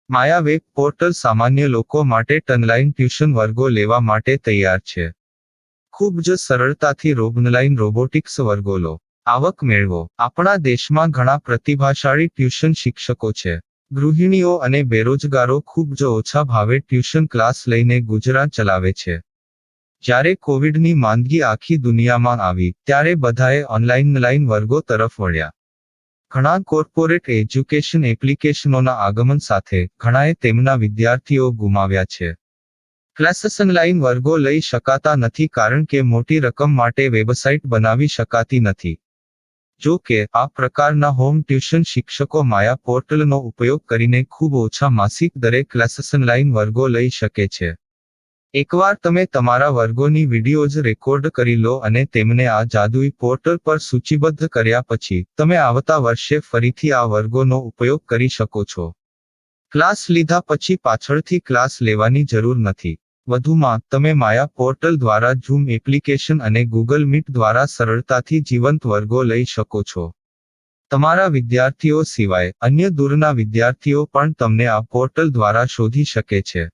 માયા web portal સામાન્ય લોકો માટે ઓનલાઈન ટ્યુશન વર્ગો લેવા માટે તૈયાર છે. ખૂબ જ સરળતાથી ઓનલાઈન રોબોટિક્સ વર્ગો લો, આવક મેળવો. આપણા દેશમાં ઘણા પ્રતિભાશાળી ટ્યુશન શિક્ષકો છે. ગૃહિણીઓ અને બેરોજગારો ખૂબ જ ઓછા ભાવે ટ્યુશન ક્લાસ લઈને ગુજરાન ચલાવે છે. જ્યારે કોવિડની માંદગી આખી દુનિયામાં આવી ત્યારે બધાએ ઓનલાઈન વર્ગો તરફ વળ્યા. ઘણા કોર્પોરેટ એજ્યુકેશન એપ્લિકેશનોના આગમન સાથે ઘણાએ તેમના વિદ્યાર્થીઓ ગુમાવ્યા છે. ક્લાસીસ ઓનલાઈન વર્ગો લઈ શકાતા નથી કારણ કે મોટી રકમ માટે વેબસાઇટ બનાવી શકાતી નથી. જો કે આ પ્રકારના હોમ ટ્યુશન શિક્ષકો માયા પોર્ટલનો ઉપયોગ કરીને ખૂબ ઓછા માસિક દરે ક્લાસીસ ઓનલાઈન વર્ગો લઈ શકે છે. એકવાર તમે તમારા વર્ગોની વિડીયોઝ રેકોર્ડ કરી લો અને તેમને આ જાદુઈ પોર્ટલ પર સૂચિબદ્ધ કર્યા પછી તમે આવતા વર્ષે ફરીથી આ વર્ગોનો ઉપયોગ કરી શકો છો. ક્લાસ લીધા પછી પાછળથી ક્લાસ લેવાની જરૂર નથી. વધુમાં તમે માયા પોર્ટલ દ્વારા ઝૂમ એપ્લિકેશન અને ગૂગલ મીટ દ્વારા સરળતાથી જીવંત વર્ગો લઈ શકો છો. તમારા વિદ્યાર્થીઓ સિવાય અન્ય દૂરના વિદ્યાર્થીઓ પણ તમને આ પોર્ટલ દ્વારા શોધી શકે છે.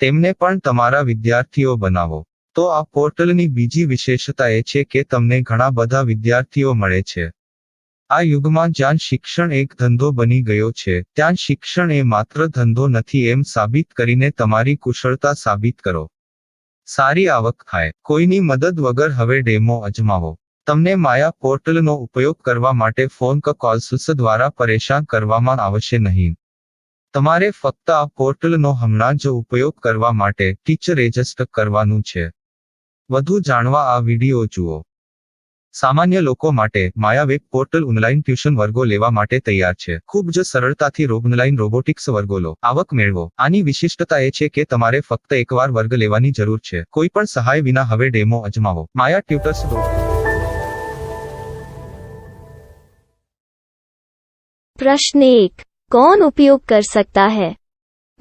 તેમને પણ તમારા વિદ્યાર્થીઓ બનાવો. તો આ પોર્ટલની બીજી વિશેષતા એ છે કે તમને ઘણા બધા વિદ્યાર્થીઓ મળે છે. આ યુગમાં જ્યાં શિક્ષણ એક ધંધો બની ગયો છે ત્યાં શિક્ષણ એ માત્ર ધંધો નથી એમ સાબિત કરીને તમારી કુશળતા સાબિત કરો. સારી આવક થાય. કોઈની મદદ વગર હવે ડેમો અજમાવો. તમને માયા પોર્ટલનો ઉપયોગ કરવા માટે ફોન કોલ્સ દ્વારા પરેશાન કરવામાં આવશે નહીં. તમારે ફક્ત આ પોર્ટલનો હમણાં જ ઉપયોગ કરવા માટે ટીચર રજિસ્ટર કરવાનું છે. વધુ જાણવા આ વિડિયો જુઓ. સામાન્ય લોકો માટે માયા વેબ પોર્ટલ ઓનલાઈન ટ્યુશન વર્ગો લેવા માટે તૈયાર છે. ખૂબ જ સરળતાથી ઓનલાઈન રોબોટિક્સ વર્ગો લો, આવક મેળવો. આની વિશિષ્ટતા એ છે કે તમારે ફક્ત એકવાર વર્ગ લેવાની જરૂર છે. કોઈ પણ સહાય વિના હવે ડેમો અજમાવો. માયા ટ્યુટર્સ. प्रश्न 1. कौन उपयोग कर सकता है?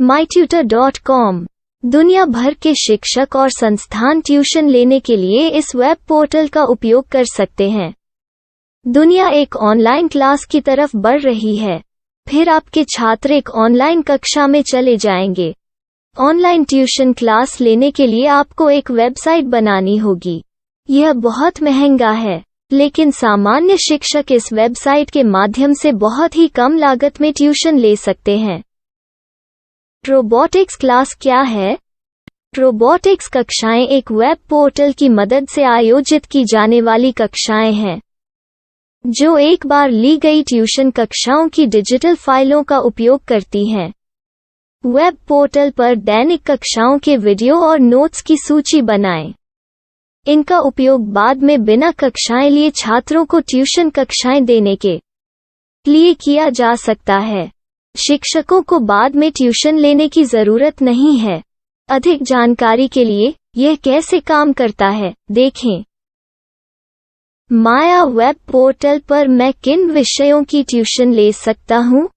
mytutor.com दुनिया भर के शिक्षक और संस्थान ट्यूशन लेने के लिए इस वेब पोर्टल का उपयोग कर सकते हैं. दुनिया एक ऑनलाइन क्लास की तरफ बढ़ रही है. फिर आपके छात्र एक ऑनलाइन कक्षा में चले जाएंगे. ऑनलाइन ट्यूशन क्लास लेने के लिए आपको एक वेबसाइट बनानी होगी. यह बहुत महंगा है, लेकिन सामान्य शिक्षक इस वेबसाइट के माध्यम से बहुत ही कम लागत में ट्यूशन ले सकते हैं. रोबोटिक्स क्लास क्या है? रोबोटिक्स कक्षाएं एक वेब पोर्टल की मदद से आयोजित की जाने वाली कक्षाएं हैं, जो एक बार ली गई ट्यूशन कक्षाओं की डिजिटल फाइलों का उपयोग करती हैं. वेब पोर्टल पर दैनिक कक्षाओं के वीडियो और नोट्स की सूची बनाएं. इनका उपयोग बाद में बिना कक्षाएं लिए छात्रों को ट्यूशन कक्षाएं देने के लिए किया जा सकता है. शिक्षकों को बाद में ट्यूशन लेने की जरूरत नहीं है. अधिक जानकारी के लिए यह कैसे काम करता है देखें. माया वेब पोर्टल पर मैं किन विषयों की ट्यूशन ले सकता हूँ?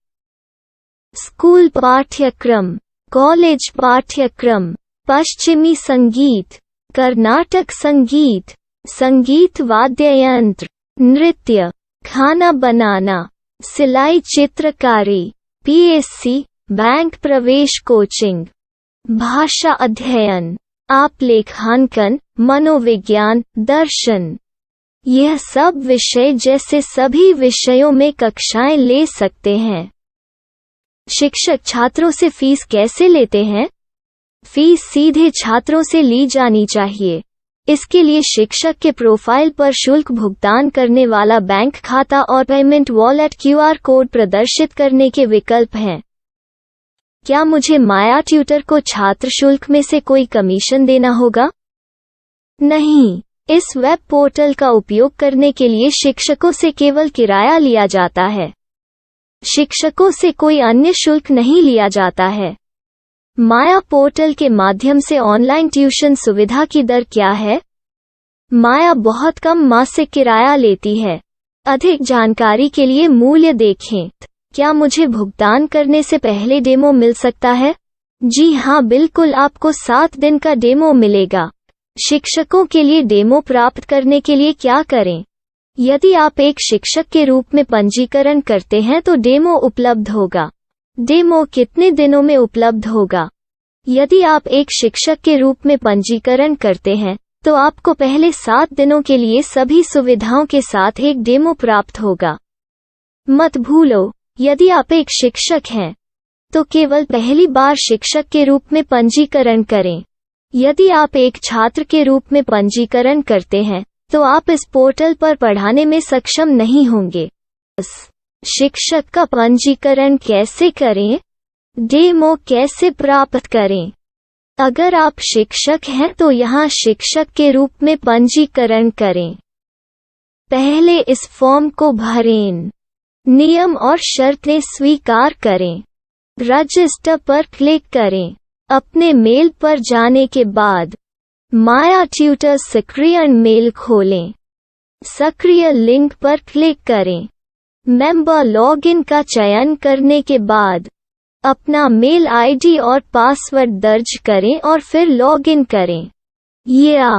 स्कूल पाठ्यक्रम, कॉलेज पाठ्यक्रम, पश्चिमी संगीत, कर्नाटक संगीत, संगीत वाद्य यंत्र, नृत्य, खाना बनाना, सिलाई चित्रकारी, पीएससी, बैंक प्रवेश कोचिंग, भाषा अध्ययन, आलेखांकन, मनोविज्ञान, दर्शन. यह सब विषय जैसे सभी विषयों में कक्षाएं ले सकते हैं. शिक्षक छात्रों से फीस कैसे लेते हैं? फीस सीधे छात्रों से ली जानी चाहिए. इसके लिए शिक्षक के प्रोफाइल पर शुल्क भुगतान करने वाला बैंक खाता और पेमेंट वॉलेट क्यूआर कोड प्रदर्शित करने के विकल्प हैं. क्या मुझे माया ट्यूटर को छात्र शुल्क में से कोई कमीशन देना होगा? नहीं. इस वेब पोर्टल का उपयोग करने के लिए शिक्षकों से केवल किराया लिया जाता है. शिक्षकों से कोई अन्य शुल्क नहीं लिया जाता है. माया पोर्टल के माध्यम से ऑनलाइन ट्यूशन सुविधा की दर क्या है? माया बहुत कम मासिक किराया लेती है. अधिक जानकारी के लिए मूल्य देखें. क्या मुझे भुगतान करने से पहले डेमो मिल सकता है? जी हाँ, बिल्कुल. आपको 7 दिन का डेमो मिलेगा. शिक्षकों के लिए डेमो प्राप्त करने के लिए क्या करें? यदि आप एक शिक्षक के रूप में पंजीकरण करते हैं तो डेमो उपलब्ध होगा. डेमो कितने दिनों में उपलब्ध होगा? यदि आप एक शिक्षक के रूप में पंजीकरण करते हैं, तो आपको पहले 7 दिनों के लिए सभी सुविधाओं के साथ एक डेमो प्राप्त होगा। मत भूलो, यदि आप एक शिक्षक हैं, तो केवल पहली बार शिक्षक के रूप में पंजीकरण करें। यदि आप एक छात्र के रूप में पंजीकरण करते हैं, तो आप इस पोर्टल पर पढ़ाने में सक्षम नहीं होंगे। शिक्षक का पंजीकरण कैसे करें? डेमो कैसे प्राप्त करें? अगर आप शिक्षक हैं तो यहाँ शिक्षक के रूप में पंजीकरण करें। पहले इस फॉर्म को भरें। नियम और शर्तें स्वीकार करें। रजिस्टर पर क्लिक करें। अपने मेल पर जाने के बाद माया ट्यूटर सक्रिय मेल खोलें। सक्रिय लिंक पर क्लिक करें। मेंबर लॉगिन का चयन करने के बाद अपना मेल आईडी और पासवर्ड दर्ज करें और फिर लॉगिन करें या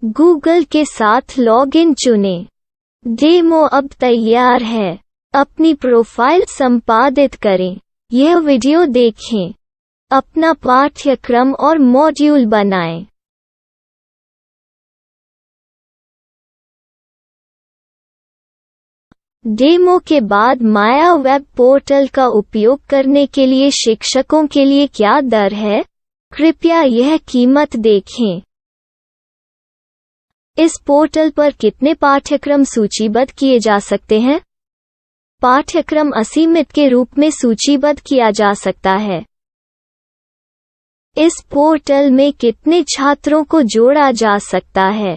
गूगल के साथ लॉगिन चुनें। डेमो अब तैयार है। अपनी प्रोफाइल संपादित करें। यह वीडियो देखें। अपना पाठ्यक्रम और मॉड्यूल बनाएं। डेमो के बाद माया वेब पोर्टल का उपयोग करने के लिए शिक्षकों के लिए क्या दर है? कृपया यह कीमत देखें। इस पोर्टल पर कितने पाठ्यक्रम सूचीबद्ध किए जा सकते हैं? पाठ्यक्रम असीमित के रूप में सूचीबद्ध किया जा सकता है। इस पोर्टल में कितने छात्रों को जोड़ा जा सकता है?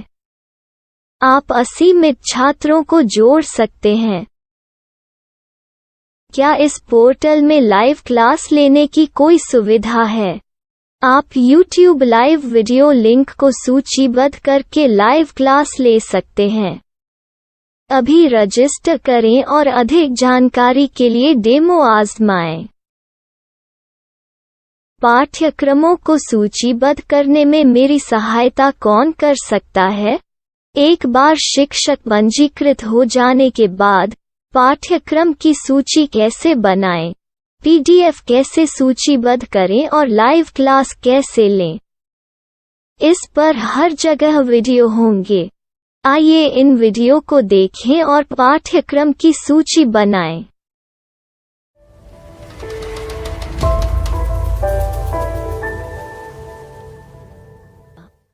आप असीमित छात्रों को जोड़ सकते हैं। क्या इस पोर्टल में लाइव क्लास लेने की कोई सुविधा है? आप YouTube लाइव वीडियो लिंक को सूचीबद्ध करके लाइव क्लास ले सकते हैं। अभी रजिस्टर करें और अधिक जानकारी के लिए डेमो आजमाएं। पाठ्यक्रमों को सूचीबद्ध करने में मेरी सहायता कौन कर सकता है? एक बार शिक्षक पंजीकृत हो जाने के बाद पाठ्यक्रम की सूची कैसे बनाएं, PDF कैसे सूचीबद्ध करें और लाइव क्लास कैसे लें, इस पर हर जगह वीडियो होंगे। आइए इन वीडियो को देखें और पाठ्यक्रम की सूची बनाएं।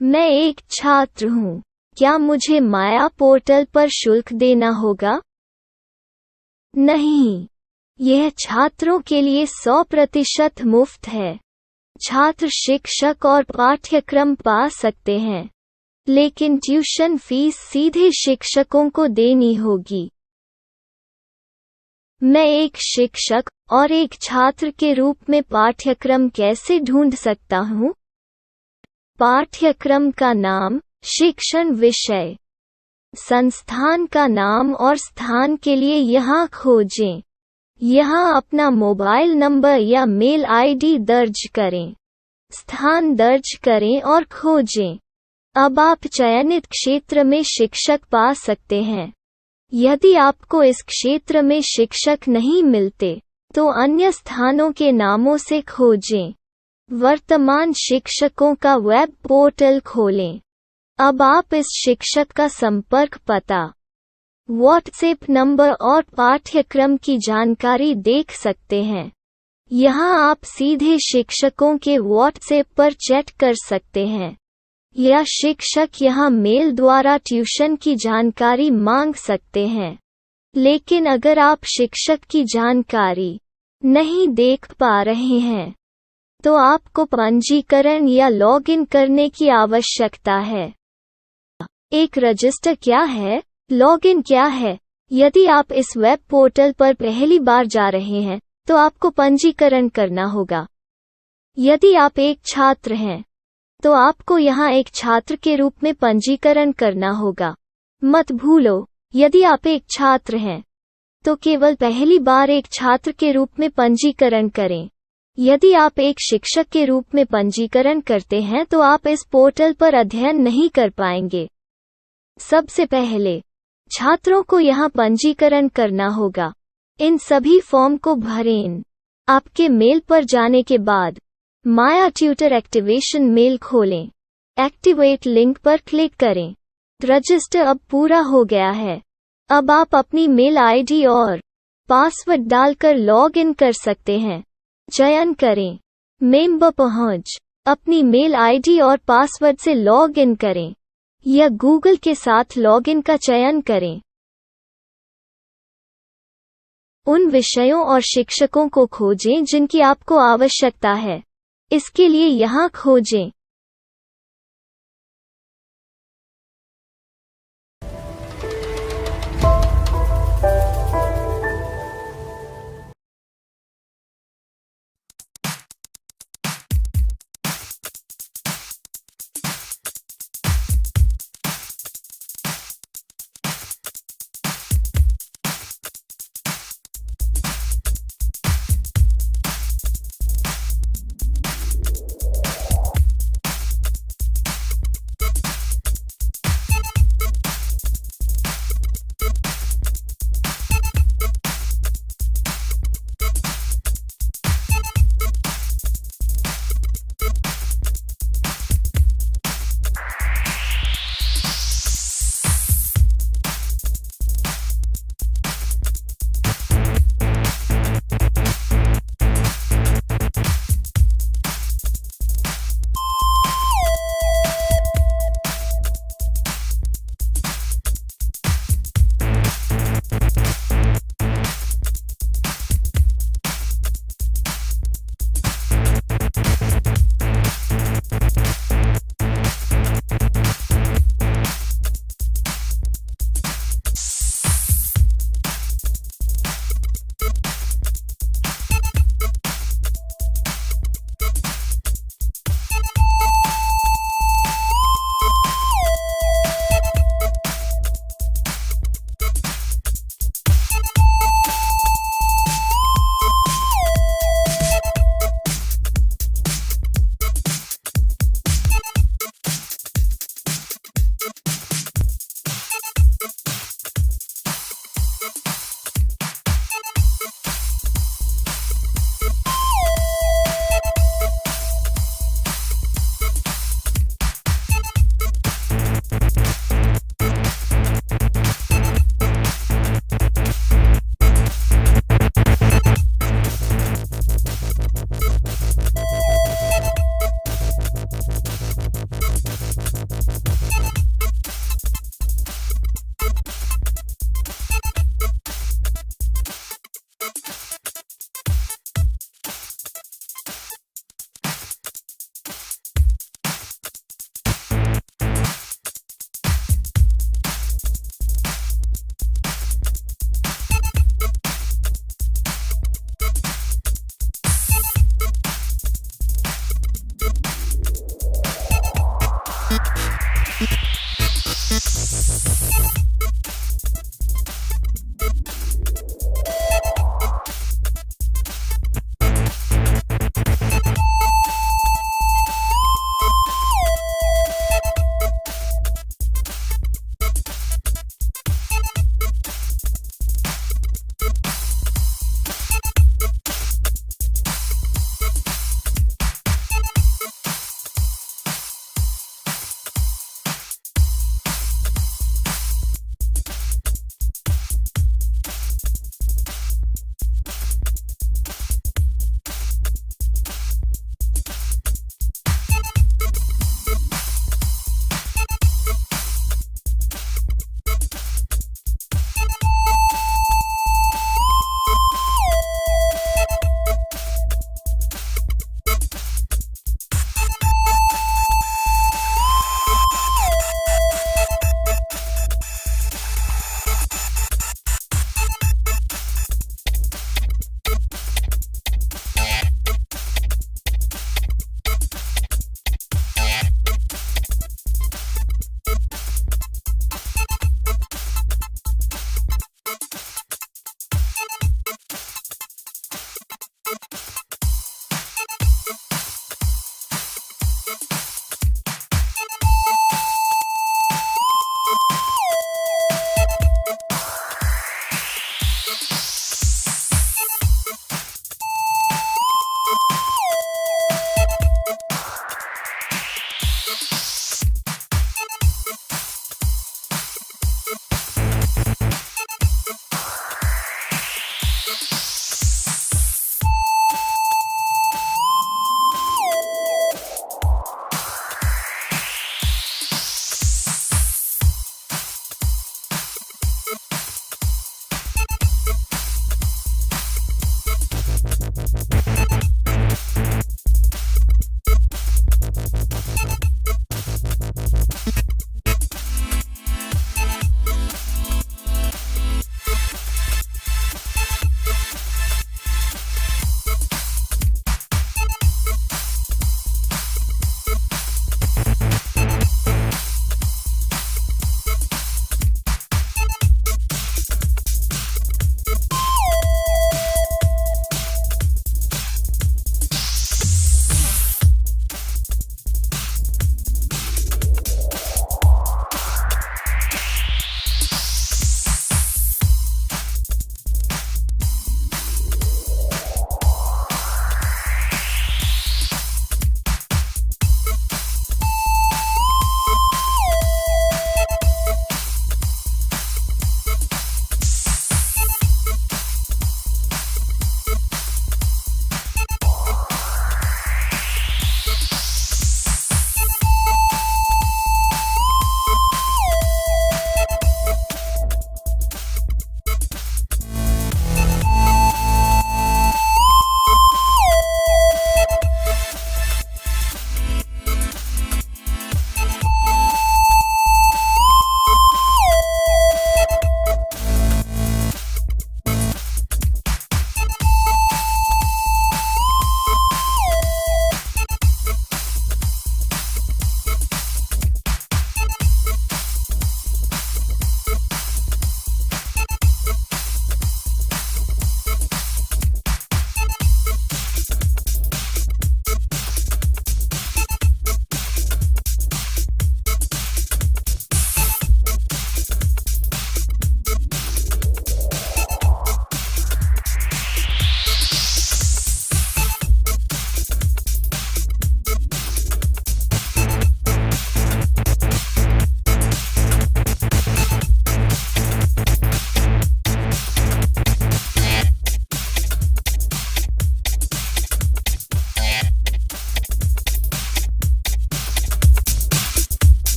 मैं एक छात्र हूँ। क्या मुझे माया पोर्टल पर शुल्क देना होगा? नहीं, यह छात्रों के लिए 100% मुफ्त है। छात्र शिक्षक और पाठ्यक्रम पा सकते हैं, लेकिन ट्यूशन फीस सीधे शिक्षकों को देनी होगी। मैं एक शिक्षक और एक छात्र के रूप में पाठ्यक्रम कैसे ढूंढ सकता हूँ? पाठ्यक्रम का नाम, शिक्षण विषय, संस्थान का नाम और स्थान के लिए यहाँ खोजें। यहाँ अपना मोबाइल नंबर या मेल आईडी दर्ज करें। स्थान दर्ज करें और खोजें। अब आप चयनित क्षेत्र में शिक्षक पा सकते हैं। यदि आपको इस क्षेत्र में शिक्षक नहीं मिलते, तो अन्य स्थानों के नामों से खोजें। वर्तमान शिक्षकों का वेब पोर्टल खोलें। अब आप इस शिक्षक का संपर्क पता, व्हाट्सएप नंबर और पाठ्यक्रम की जानकारी देख सकते हैं। यहाँ आप सीधे शिक्षकों के व्हाट्सएप पर चैट कर सकते हैं, या शिक्षक यहाँ मेल द्वारा ट्यूशन की जानकारी मांग सकते हैं। लेकिन अगर आप शिक्षक की जानकारी नहीं देख पा रहे हैं, तो आपको पंजीकरण या लॉगिन करने की आवश्यकता है। एक रजिस्टर क्या है? लॉगिन क्या है? यदि आप इस वेब पोर्टल पर पहली बार जा रहे हैं, तो आपको पंजीकरण करना होगा। यदि आप एक छात्र हैं, तो आपको यहाँ एक छात्र के रूप में पंजीकरण करना होगा। मत भूलो, यदि आप एक छात्र हैं, तो केवल पहली बार एक छात्र के रूप में पंजीकरण करें। यदि आप एक शिक्षक के रूप में पंजीकरण करते हैं तो आप इस पोर्टल पर अध्ययन नहीं कर पाएंगे। सबसे पहले छात्रों को यहाँ पंजीकरण करना होगा। इन सभी फॉर्म को भरें। आपके मेल पर जाने के बाद माया ट्यूटर एक्टिवेशन मेल खोलें। एक्टिवेट लिंक पर क्लिक करें। रजिस्टर अब पूरा हो गया है। अब आप अपनी मेल आईडी और पासवर्ड डालकर लॉग इन कर सकते हैं। चयन करें मेंबर पहुंच। अपनी मेल आईडी और पासवर्ड से लॉग इन करें या गूगल के साथ लॉग इन का चयन करें। उन विषयों और शिक्षकों को खोजें जिनकी आपको आवश्यकता है। इसके लिए यहाँ खोजें।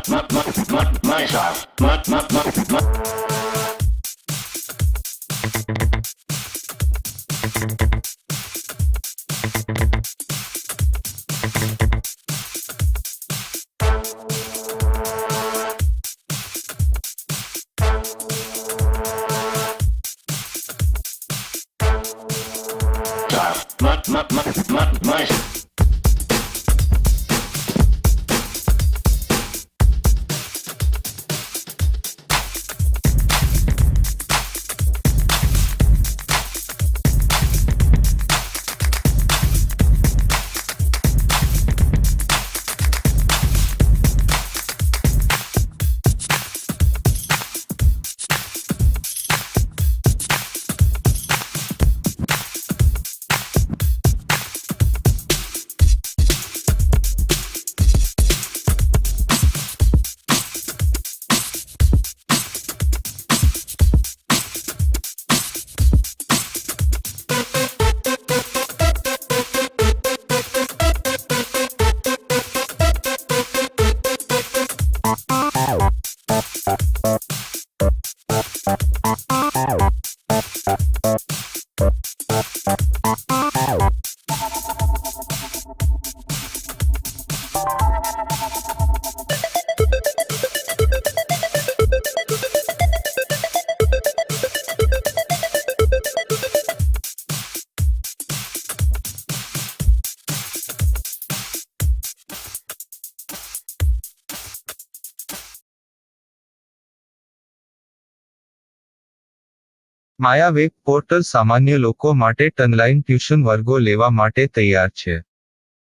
My style. My Maya web portal સામાન્ય લોકો માટે ઓનલાઈન ટ્યુશન વર્ગો લેવા માટે તૈયાર છે.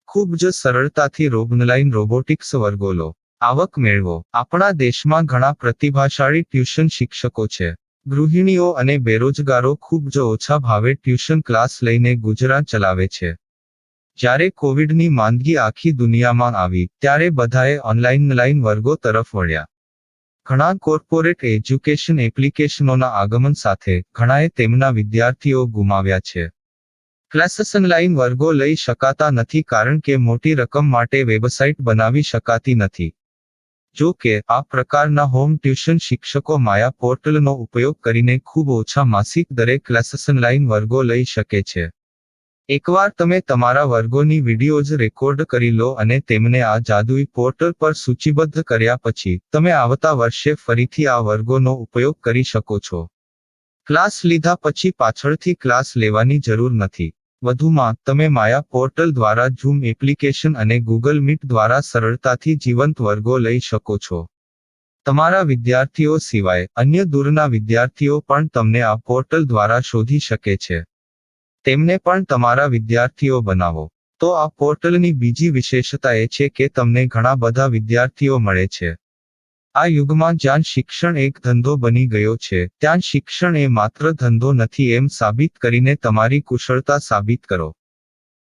ખૂબ જ સરળતાથી ઓનલાઈન રોબોટિક્સ વર્ગો લો. આવક મેળવો. આપણા દેશમાં ઘણા પ્રતિભાશાળી ટ્યુશન શિક્ષકો છે. ગૃહિણીઓ અને બેરોજગારો ખૂબ જ ઓછા ભાવે ટ્યુશન ક્લાસ લઈને ગુજરાન ચલાવે છે. જ્યારે કોવિડની માંદગી આખી દુનિયામાં આવી ત્યારે બધાએ ઓનલાઈન વર્ગો તરફ વળ્યા. ઘણા કોર્પોરેટ એજ્યુકેશન એપ્લિકેશનોના આગમન સાથે ઘણાએ તેમના વિદ્યાર્થીઓ ગુમાવ્યા છે. ક્લાસીસ ઓનલાઈન વર્ગો લઈ શકાતા નથી કારણ કે મોટી રકમ માટે વેબસાઇટ બનાવી શકાતી નથી. જો કે આ પ્રકારના હોમ ટ્યુશન શિક્ષકો માયા પોર્ટલનો ઉપયોગ કરીને ખૂબ ઓછા માસિક દરે ક્લાસીસ ઓનલાઈન વર્ગો લઈ શકે છે. એકવાર તમે તમારા વર્ગોની વિડીયોઝ રેકોર્ડ કરી લો અને તેમને આ જાદુઈ પોર્ટલ પર સૂચિબદ્ધ કર્યા પછી તમે આવતા વર્ષે ફરીથી આ વર્ગોનો ઉપયોગ કરી શકો છો. ક્લાસ લીધા પછી પાછળથી ક્લાસ લેવાની જરૂર નથી. વધુમાં તમે માયા પોર્ટલ દ્વારા ઝૂમ એપ્લિકેશન અને ગૂગલ મીટ દ્વારા સરળતાથી જીવંત વર્ગો લઈ શકો છો. તમારા વિદ્યાર્થીઓ સિવાય અન્ય દૂરના વિદ્યાર્થીઓ પણ તમને આ પોર્ટલ દ્વારા શોધી શકે છે. તેમને પણ તમારા વિદ્યાર્થીઓ બનાવો. તો આ પોર્ટલની બીજી વિશેષતા એ છે કે તમને ઘણા બધા વિદ્યાર્થીઓ મળે છે. આ યુગમાં જ્યાં શિક્ષણ એક ધંધો બની ગયો છે ત્યાં શિક્ષણ એ માત્ર ધંધો નથી એમ સાબિત કરીને તમારી કુશળતા સાબિત કરો.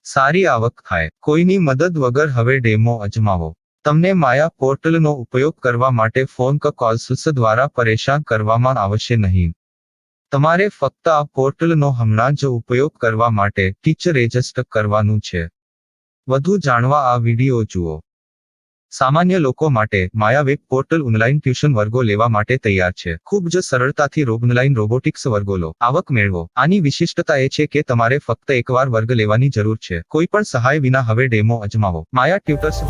સારી આવક થાય. કોઈની મદદ વગર હવે ડેમો અજમાવો. તમને માયા પોર્ટલનો ઉપયોગ કરવા માટે ફોન કોલ્સ દ્વારા પરેશાન કરવામાં આવશે નહીં. તમારે ફક્ત આ પોર્ટલનો હમણાં જ ઉપયોગ કરવા માટે ટીચર રજિસ્ટર કરવાનું છે. વધુ જાણવા આ વિડિયો જુઓ. સામાન્ય લોકો માટે માયા વેબ પોર્ટલ ઓનલાઈન ટ્યુશન વર્ગો લેવા માટે તૈયાર છે. ખૂબ જ સરળતાથી ઓનલાઈન રોબોટિક્સ વર્ગો લો. આવક મેળવો. આની વિશિષ્ટતા એ છે કે તમારે ફક્ત એકવાર વર્ગ લેવાની જરૂર છે. કોઈ પણ સહાય વિના હવે ડેમો અજમાવો. માયા ટ્યુટર્સ.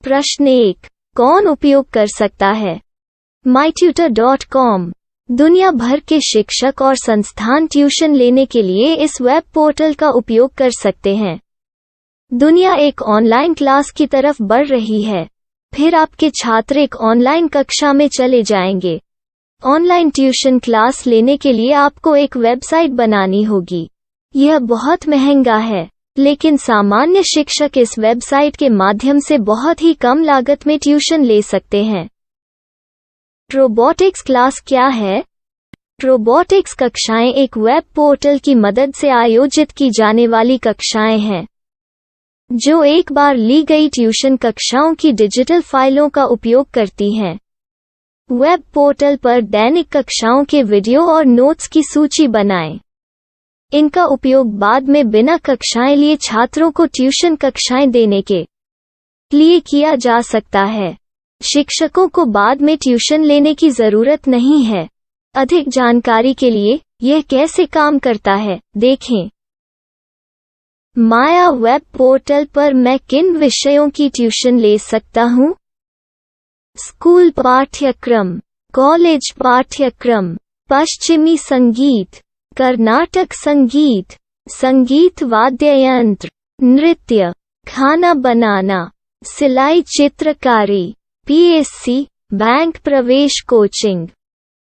प्रश्न 1. कौन उपयोग कर सकता है? mytutor.com दुनिया भर के शिक्षक और संस्थान ट्यूशन लेने के लिए इस वेब पोर्टल का उपयोग कर सकते हैं. दुनिया एक ऑनलाइन क्लास की तरफ बढ़ रही है. फिर आपके छात्र एक ऑनलाइन कक्षा में चले जाएंगे. ऑनलाइन ट्यूशन क्लास लेने के लिए आपको एक वेबसाइट बनानी होगी. यह बहुत महंगा है, लेकिन सामान्य शिक्षक इस वेबसाइट के माध्यम से बहुत ही कम लागत में ट्यूशन ले सकते हैं. रोबोटिक्स क्लास क्या है? रोबोटिक्स कक्षाएं एक वेब पोर्टल की मदद से आयोजित की जाने वाली कक्षाएं हैं, जो एक बार ली गई ट्यूशन कक्षाओं की डिजिटल फाइलों का उपयोग करती हैं. वेब पोर्टल पर दैनिक कक्षाओं के वीडियो और नोट्स की सूची बनाएं. इनका उपयोग बाद में बिना कक्षाएं लिए छात्रों को ट्यूशन कक्षाएं देने के लिए किया जा सकता है। शिक्षकों को बाद में ट्यूशन लेने की जरूरत नहीं है। अधिक जानकारी के लिए यह कैसे काम करता है, देखें। माया वेब पोर्टल पर मैं किन विषयों की ट्यूशन ले सकता हूँ? स्कूल पाठ्यक्रम, कॉलेज पाठ्यक्रम, पश्चिमी संगीत, कर्नाटक संगीत, संगीत वाद्य यंत्र, नृत्य, खाना बनाना, सिलाई चित्रकारी, पीएससी, बैंक प्रवेश कोचिंग,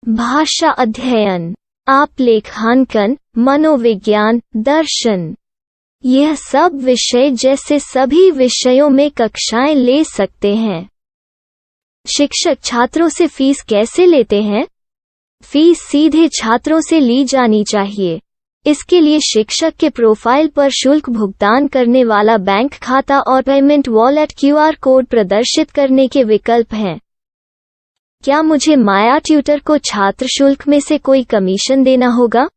भाषा अध्ययन, आप लेखांकन, मनोविज्ञान, दर्शन। यह सब विषय जैसे सभी विषयों में कक्षाएं ले सकते हैं। शिक्षक छात्रों से फीस कैसे लेते हैं? फीस सीधे छात्रों से ली जानी चाहिए। इसके लिए शिक्षक के प्रोफाइल पर शुल्क भुगतान करने वाला बैंक खाता और पेमेंट वॉलेट क्यूआर कोड प्रदर्शित करने के विकल्प हैं। क्या मुझे माया ट्यूटर को छात्र शुल्क में से कोई कमीशन देना होगा?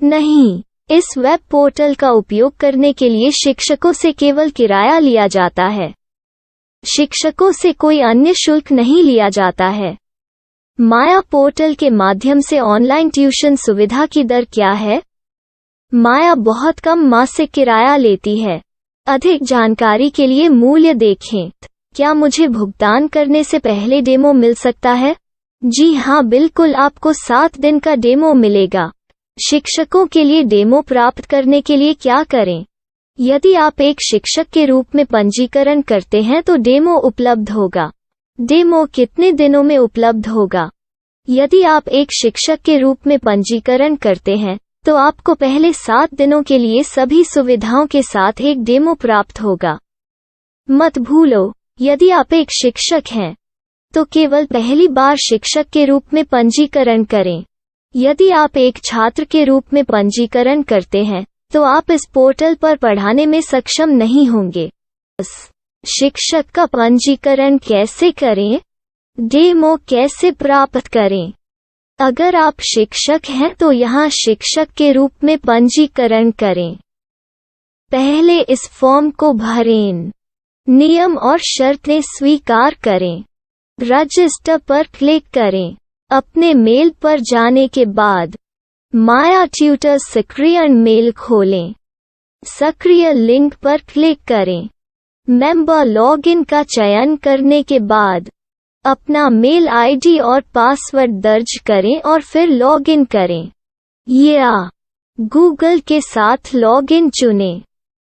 नहीं, इस वेब पोर्टल का उपयोग करने के लिए शिक्षकों से केवल किराया लिया जाता है। शिक्षकों से कोई अन्य शुल्क नहीं लिया जाता है। माया पोर्टल के माध्यम से ऑनलाइन ट्यूशन सुविधा की दर क्या है? माया बहुत कम मासिक किराया लेती है। अधिक जानकारी के लिए मूल्य देखें। क्या मुझे भुगतान करने से पहले डेमो मिल सकता है? जी हाँ, बिल्कुल, आपको 7 दिन का डेमो मिलेगा। शिक्षकों के लिए डेमो प्राप्त करने के लिए क्या करें? यदि आप एक शिक्षक के रूप में पंजीकरण करते हैं तो डेमो उपलब्ध होगा। डेमो कितने दिनों में उपलब्ध होगा? यदि आप एक शिक्षक के रूप में पंजीकरण करते हैं तो आपको पहले 7 दिनों के लिए सभी सुविधाओं के साथ एक डेमो प्राप्त होगा। मत भूलो, यदि आप एक शिक्षक हैं तो केवल पहली बार शिक्षक के रूप में पंजीकरण करें। यदि आप एक छात्र के रूप में पंजीकरण करते हैं तो आप इस पोर्टल पर पढ़ाने में सक्षम नहीं होंगे। शिक्षक का पंजीकरण कैसे करें? डेमो कैसे प्राप्त करें? अगर आप शिक्षक हैं तो यहाँ शिक्षक के रूप में पंजीकरण करें। पहले इस फॉर्म को भरें। नियम और शर्तें स्वीकार करें। रजिस्टर पर क्लिक करें। अपने मेल पर जाने के बाद माया ट्यूटर सक्रियण मेल खोलें। सक्रिय लिंक पर क्लिक करें। मेंबर लॉगिन का चयन करने के बाद अपना मेल आईडी और पासवर्ड दर्ज करें और फिर लॉगिन करें या गूगल के साथ लॉगिन चुनें।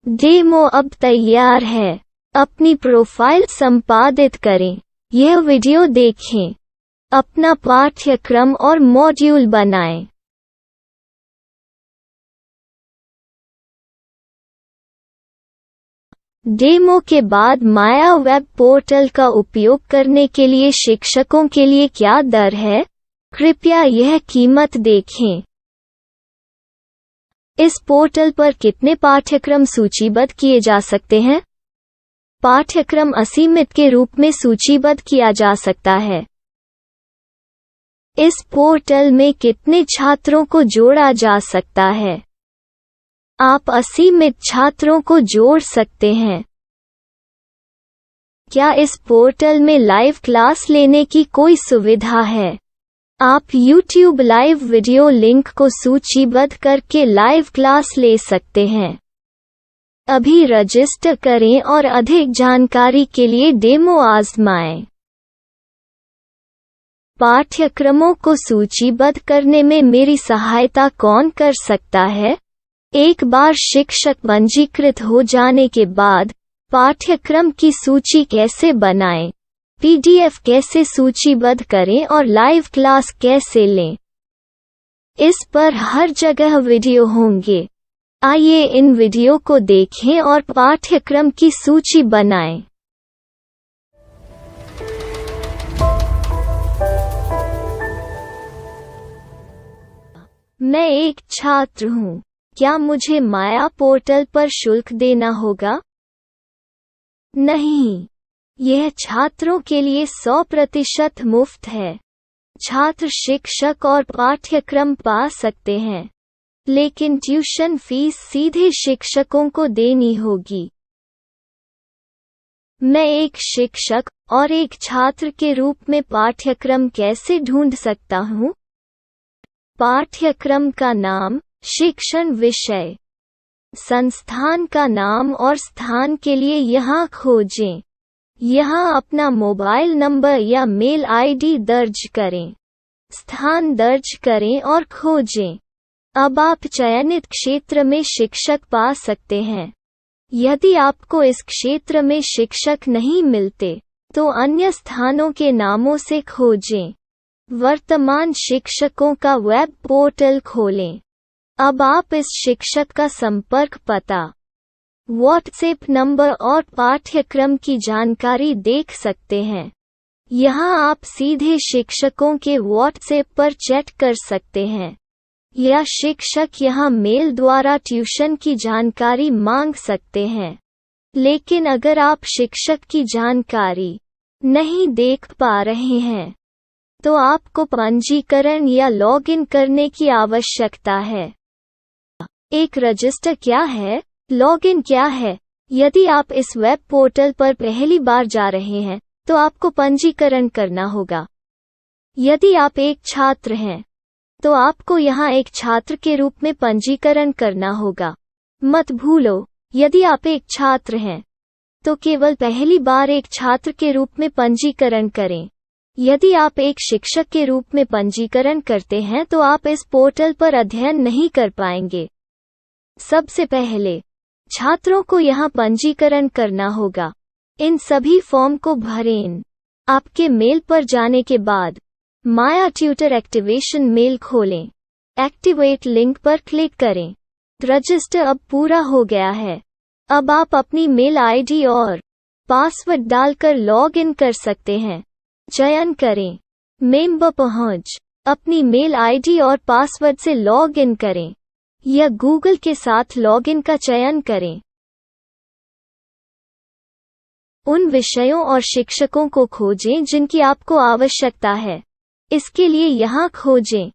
डेमो अब तैयार है। अपनी प्रोफाइल संपादित करें। यह वीडियो देखें। अपना पाठ्यक्रम और मॉड्यूल बनाएं। डेमो के बाद माया वेब पोर्टल का उपयोग करने के लिए शिक्षकों के लिए क्या दर है? कृपया यह कीमत देखें। इस पोर्टल पर कितने पाठ्यक्रम सूचीबद्ध किए जा सकते हैं? पाठ्यक्रम असीमित के रूप में सूचीबद्ध किया जा सकता है। इस पोर्टल में कितने छात्रों को जोड़ा जा सकता है? आप असीमित छात्रों को जोड़ सकते हैं। क्या इस पोर्टल में लाइव क्लास लेने की कोई सुविधा है? आप YouTube लाइव वीडियो लिंक को सूचीबद्ध करके लाइव क्लास ले सकते हैं। अभी रजिस्टर करें और अधिक जानकारी के लिए डेमो आजमाएं। पाठ्यक्रमों को सूचीबद्ध करने में मेरी सहायता कौन कर सकता है? एक बार शिक्षक पंजीकृत हो जाने के बाद पाठ्यक्रम की सूची कैसे बनाएं, PDF कैसे सूचीबद्ध करें और लाइव क्लास कैसे लें, इस पर हर जगह वीडियो होंगे। आइए इन वीडियो को देखें और पाठ्यक्रम की सूची बनाएं। मैं एक छात्र हूँ। क्या मुझे माया पोर्टल पर शुल्क देना होगा? नहीं, यह छात्रों के लिए 100% मुफ्त है। छात्र शिक्षक और पाठ्यक्रम पा सकते हैं। लेकिन ट्यूशन फीस सीधे शिक्षकों को देनी होगी। मैं एक शिक्षक और एक छात्र के रूप में पाठ्यक्रम कैसे ढूंढ सकता हूँ? पाठ्यक्रम का नाम, शिक्षण विषय, संस्थान का नाम और स्थान के लिए यहाँ खोजें। यहाँ अपना मोबाइल नंबर या मेल आईडी दर्ज करें। स्थान दर्ज करें और खोजें। अब आप चयनित क्षेत्र में शिक्षक पा सकते हैं। यदि आपको इस क्षेत्र में शिक्षक नहीं मिलते, तो अन्य स्थानों के नामों से खोजें। वर्तमान शिक्षकों का वेब पोर्टल खोलें। अब आप इस शिक्षक का संपर्क पता, व्हाट्सएप नंबर और पाठ्यक्रम की जानकारी देख सकते हैं। यहाँ आप सीधे शिक्षकों के व्हाट्सएप पर चैट कर सकते हैं, या शिक्षक यहाँ मेल द्वारा ट्यूशन की जानकारी मांग सकते हैं। लेकिन अगर आप शिक्षक की जानकारी नहीं देख पा रहे हैं, तो आपको पंजीकरण या लॉगिन करने की आवश्यकता है। एक रजिस्टर क्या है? लॉगिन क्या है? यदि आप इस वेब पोर्टल पर पहली बार जा रहे हैं, तो आपको पंजीकरण करना होगा। यदि आप एक छात्र हैं, तो आपको यहाँ एक छात्र के रूप में पंजीकरण करना होगा। मत भूलो, यदि आप एक छात्र हैं, तो केवल पहली बार एक छात्र के रूप में पंजीकरण करें। यदि आप एक शिक्षक के रूप में पंजीकरण करते हैं, तो आप इस पोर्टल पर अध्ययन नहीं कर पाएंगे। सबसे पहले छात्रों को यहाँ पंजीकरण करना होगा। इन सभी फॉर्म को भरें। आपके मेल पर जाने के बाद माया ट्यूटर एक्टिवेशन मेल खोलें। एक्टिवेट लिंक पर क्लिक करें। रजिस्टर अब पूरा हो गया है। अब आप अपनी मेल आईडी और पासवर्ड डालकर लॉग इन कर सकते हैं। चयन करें मेंबर पहुंच। अपनी मेल आईडी और पासवर्ड से लॉग इन करें, या गूगल के साथ लॉगिन का चयन करें। उन विषयों और शिक्षकों को खोजें जिनकी आपको आवश्यकता है। इसके लिए यहाँ खोजें।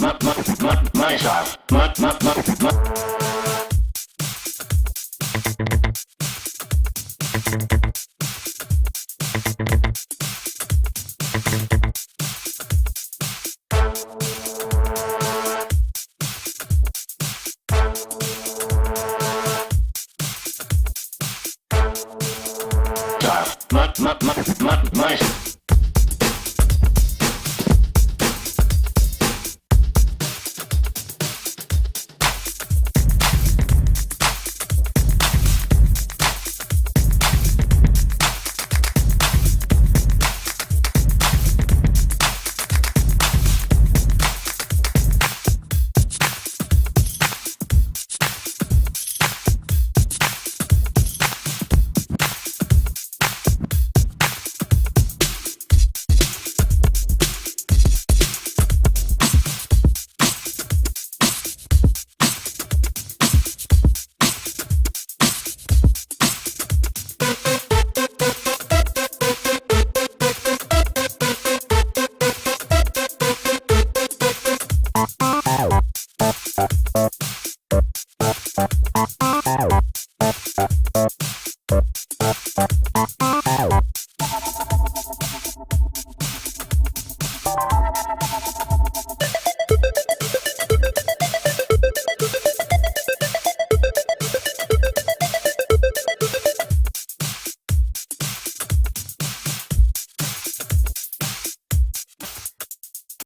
Money shot. Money.